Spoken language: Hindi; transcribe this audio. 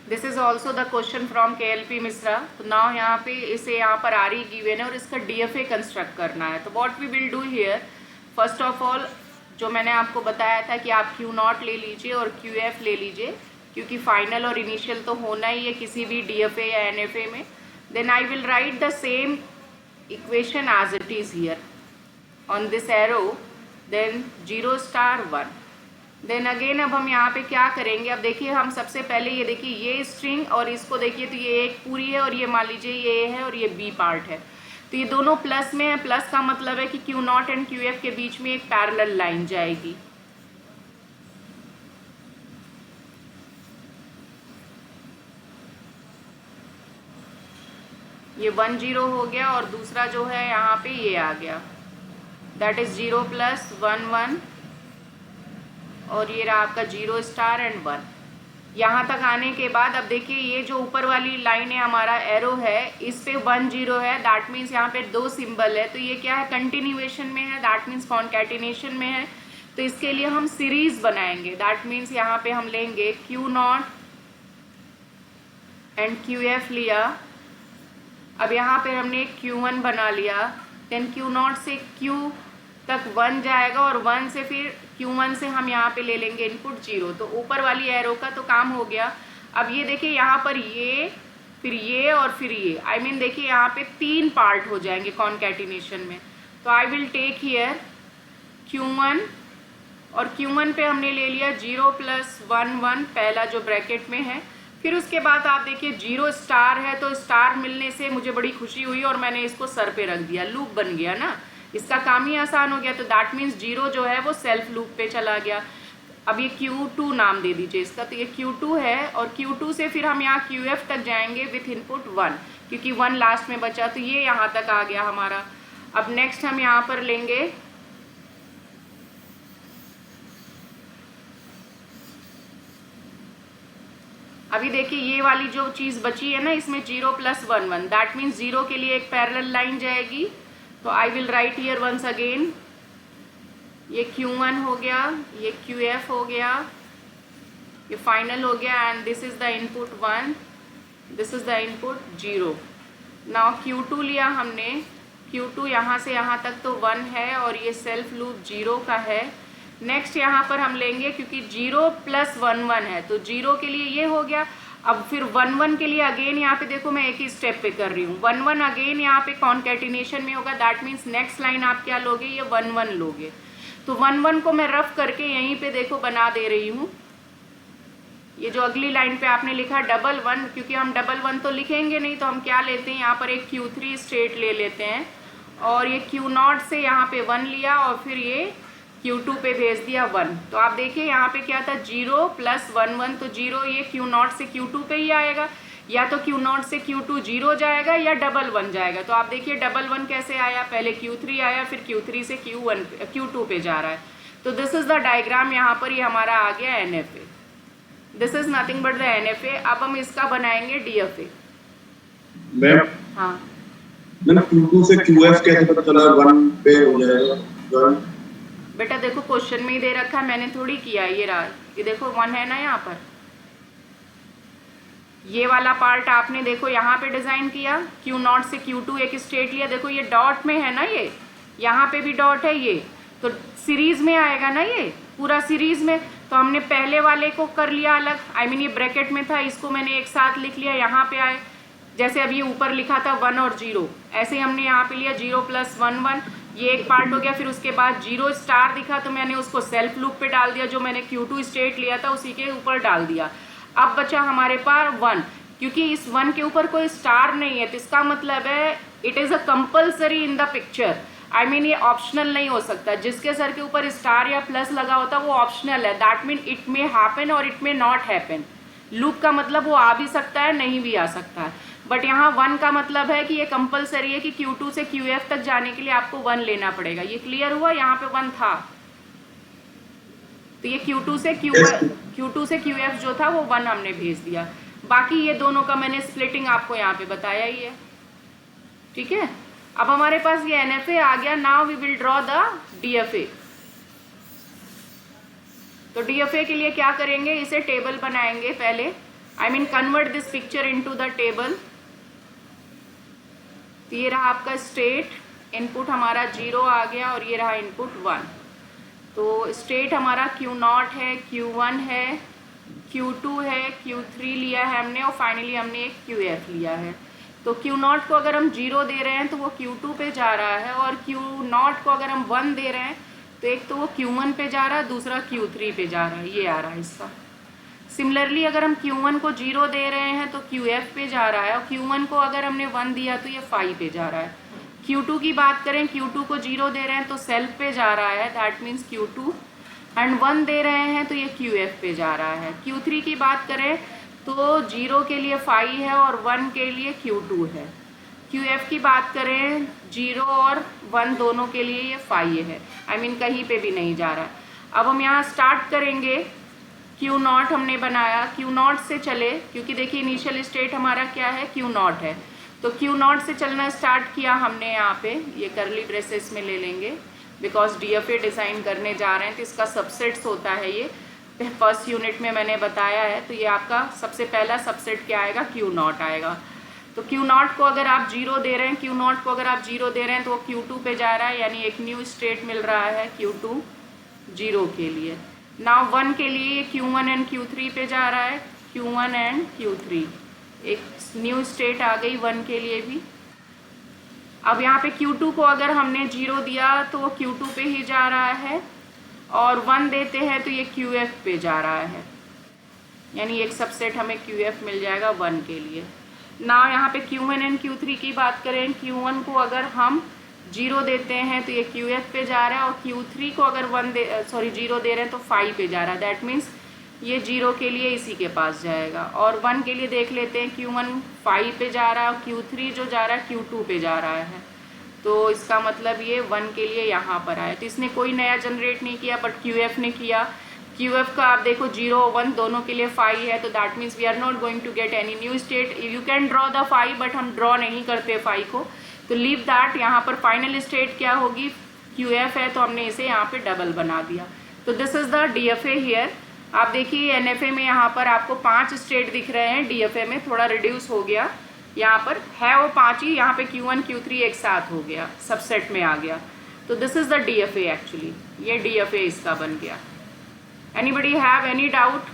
This is also the question from KLP Mishra. तो नाउ यहाँ पे इसे यहाँ पर RE गिवन है और इसका DFA कंस्ट्रक्ट करना है। तो what we will do here, first of all जो मैंने आपको बताया था कि आप Q0 ले लीजिए और QF ले लीजिए, क्योंकि फाइनल और इनिशियल तो होना ही है किसी भी DFA या NFA में। Then I will write the same equation as it is here on this arrow, then 0 star 1। Then again अब हम यहाँ पे क्या करेंगे, अब देखिए हम सबसे पहले ये देखिए ये स्ट्रिंग और इसको देखिए, तो ये एक पूरी है और ये मान लीजिए ये A है और ये B पार्ट है। तो ये दोनों प्लस में है, प्लस का मतलब है कि Q0 एंड QF के बीच में एक पैरेलल लाइन जाएगी। ये 1 0 हो गया और दूसरा जो है यहाँ पे ये आ गया, दैट इज 0 प्लस 1 1, और ये रहा आपका 0 स्टार एंड 1। यहाँ तक आने के बाद अब देखिए ये जो ऊपर वाली लाइन है हमारा एरो है, इस पे 1 0 है, दैट मीन्स यहाँ पे 2 सिंबल है, तो ये क्या है, कंटिन्यूएशन में है, दैट मीन्स कॉन्कैटिनेशन में है। तो इसके लिए हम सीरीज बनाएंगे, दैट मीन्स यहाँ पे हम लेंगे Q0 एंड QF लिया। अब यहाँ पे हमने Q1 बना लिया, देन Q0 से Q तक 1 जाएगा और 1 से फिर Q1 से हम यहाँ पे ले लेंगे इनपुट 0। तो ऊपर वाली एरो का तो काम हो गया। अब ये देखिए यहाँ पर ये, फिर ये और फिर ये, आई मीन देखिए यहाँ पे 3 पार्ट हो जाएंगे कॉन्कैटिनेशन में। तो I will take here Q1 और Q1 पे हमने ले लिया 0 प्लस 1 1 पहला जो ब्रैकेट में है। फिर उसके बाद आप देखिए 0 स्टार है, तो स्टार मिलने से मुझे बड़ी खुशी हुई और मैंने इसको सर पे रख दिया, लूप बन गया ना, इसका काम ही आसान हो गया। तो दैट मीन्स 0 जो है वो सेल्फ लूप पे चला गया। अब ये Q2 नाम दे दीजिए इसका, तो ये Q2 है और Q2 से फिर हम यहाँ QF तक जाएंगे विथ इनपुट 1, क्योंकि 1 लास्ट में बचा, तो ये यहाँ तक आ गया हमारा। अब नेक्स्ट हम यहाँ पर लेंगे अभी देखिए ये वाली जो चीज़ बची है ना, इसमें 0 प्लस 1 1, दैट मीन्स 0 के लिए एक पैरेलल लाइन जाएगी। तो I will write here once again, ये Q1 हो गया, ये QF हो गया, ये फाइनल हो गया, and this is the input 1, this is the input 0। Now Q2 लिया हमने, Q2 यहाँ से यहाँ तक तो 1 है और ये सेल्फ लूप 0 का है। नेक्स्ट यहाँ पर हम लेंगे, क्योंकि 0 प्लस 1 1 है, तो 0 के लिए ये हो गया। अब फिर 1 1 के लिए अगेन यहाँ पे देखो मैं एक ही स्टेप पे कर रही हूँ, 1 1 अगेन यहाँ पे कॉन्कैटिनेशन में होगा, दैट मीन्स नेक्स्ट लाइन आप क्या लोगे, ये 1 1 लोगे। तो 1 1 को मैं रफ करके यहीं पे देखो बना दे रही हूँ। ये जो अगली लाइन पे आपने लिखा 1 1, क्योंकि हम 1 1 तो लिखेंगे नहीं, तो हम क्या लेते हैं, यहाँ पर एक Q3 स्टेट ले लेते हैं और ये Q0 से यहाँ पे 1 लिया और फिर ये Q2 पे भेज दिया 1। तो आप देखिए यहाँ पे क्या था, 0 प्लस 1 1, तो 0 ये Q0 से Q2 पे ही आएगा, या तो Q0 से Q2 0 जाएगा या 1 1 जाएगा। तो आप देखिए 1 1 कैसे आया, पहले Q3 आया, फिर Q3 से Q2 पे जा रहा है। तो दिस इज द डायग्राम, यहाँ पर ये हमारा आ गया NFA, this is nothing but the NFA। अब हम इसका बनाएंगे DFA। मैम हाँ Q2 से QF कैसे पता चला 1 पे हो जाएगा? बेटा देखो क्वेश्चन में ही दे रखा है, मैंने थोड़ी किया, ये रहा, ये देखो 1 है ना यहाँ पर, ये वाला पार्ट आपने देखो यहाँ पे डिजाइन किया, Q0 से Q2 एक स्टेट लिया, देखो ये डॉट में है ना, ये यहाँ पे भी डॉट है, ये तो सीरीज में आएगा ना, ये पूरा सीरीज में। तो हमने पहले वाले को कर लिया अलग, आई मीन ये ब्रैकेट में था, इसको मैंने एक साथ लिख लिया, यहाँ पे आए, जैसे अभी ऊपर लिखा था 1 और 0, ऐसे हमने यहाँ पे लिया 0 प्लस 1 1, ये एक पार्ट हो गया। फिर उसके बाद 0 स्टार दिखा तो मैंने उसको सेल्फ लूप पे डाल दिया, जो मैंने Q2 स्टेट लिया था उसी के ऊपर डाल दिया। अब बचा हमारे पास 1, क्योंकि इस 1 के ऊपर कोई स्टार नहीं है, तो इसका मतलब है it is a compulsory in the picture, I mean ये ऑप्शनल नहीं हो सकता। जिसके सर के ऊपर स्टार या प्लस लगा होता वो ऑप्शनल है, that mean it may happen और it may not happen. Loop का मतलब वो आ भी सकता है, नहीं भी आ सकता है, बट यहाँ 1 का मतलब है कि ये कंपलसरी है कि Q2 से QF तक जाने के लिए आपको 1 लेना पड़ेगा। ये क्लियर हुआ, यहाँ पे 1 था, तो ये Q2 से QF जो था वो 1 हमने भेज दिया। बाकी ये दोनों का मैंने स्प्लिटिंग आपको यहाँ पे बताया ही है, ठीक है। अब हमारे पास ये NFA आ गया, now we will draw the DFA। तो DFA के लिए क्या करेंगे, इसे टेबल बनाएंगे पहले। I mean convert this picture into the table. तो ये रहा आपका स्टेट, इनपुट हमारा 0 आ गया और ये रहा इनपुट 1। तो स्टेट हमारा Q0 है, Q1 है, Q2 है, Q3 लिया है हमने और फाइनली हमने एक QF लिया है। तो Q0 को अगर हम 0 दे रहे हैं तो वो Q2 पे जा रहा है, और Q0 को अगर हम 1 दे रहे हैं तो एक तो वो Q1 पे जा रहा है, दूसरा Q3 पे जा रहा है, ये आ रहा है हिस्सा। सिमिलरली अगर हम Q1 को 0 दे रहे हैं तो QF पे जा रहा है, और Q1 को अगर हमने 1 दिया तो ये फाई पे जा रहा है। Q2 की बात करें, Q2 को 0 दे रहे हैं तो सेल्फ पे जा रहा है, दैट मीन्स Q2, एंड 1 दे रहे हैं तो ये QF पे जा रहा है। Q3 की बात करें तो 0 के लिए फाई है और 1 के लिए Q2 है। QF की बात करें 0 और 1 दोनों के लिए ये फाई है, आई मीन कहीं पे भी नहीं जा रहा है। अब हम यहाँ स्टार्ट करेंगे, Q0 हमने बनाया, Q0 से चले, क्योंकि देखिए इनिशियल स्टेट हमारा क्या है, Q0 है। तो Q0 से चलना स्टार्ट किया हमने, यहाँ पे ये करली ब्रेसेस में ले लेंगे बिकॉज DFA डिज़ाइन करने जा रहे हैं तो इसका सबसेट्स होता है, ये फर्स्ट यूनिट में मैंने बताया है। तो ये आपका सबसे पहला सबसेट क्या आएगा, Q0 आएगा। तो Q0 को अगर आप 0 दे रहे हैं, Q0 को अगर आप 0 दे रहे हैं तो वो Q2 पे जा रहा है, यानी एक न्यू स्टेट मिल रहा है Q2 0 के लिए। नाउ 1 के लिए ये Q1 एंड Q3 पे जा रहा है, Q1 एंड Q3, एक न्यू स्टेट आ गई 1 के लिए भी। अब यहाँ पे Q2 को अगर हमने 0 दिया तो वो Q2 पे ही जा रहा है, और 1 देते हैं तो ये QF पे जा रहा है, यानी एक सबसेट हमें QF मिल जाएगा 1 के लिए। ना यहाँ पे Q1 एंड Q3 की बात करें, Q1 को अगर हम 0 देते हैं तो ये QF पे जा रहा है, और Q3 को अगर 0 दे रहे हैं तो फाई पे जा रहा है, दैट मीन्स ये 0 के लिए इसी के पास जाएगा। और 1 के लिए देख लेते हैं, Q1 फाई पे जा रहा है और Q3 जो जा रहा है Q2 पे जा रहा है, तो इसका मतलब ये 1 के लिए यहाँ पर आया। तो इसने कोई नया जनरेट नहीं किया, बट QF ने किया। QF का आप देखो 0 1 दोनों के लिए फाई है, तो that means we are not going to get any new state. You can draw the phi, but हम ड्रॉ नहीं करते फाई को, तो लीव दैट। यहाँ पर फाइनल स्टेट क्या होगी, QF है, तो हमने इसे यहाँ पे डबल बना दिया। तो this is the DFA here. आप देखिए NFA में यहाँ पर आपको 5 स्टेट दिख रहे हैं, DFA में थोड़ा रिड्यूस हो गया, यहाँ पर है वो 5 ही, यहाँ पे Q1 Q3 एक साथ हो गया, सबसेट में आ गया। तो this is the DFA actually, ये DFA इसका बन गया। Anybody have any doubt?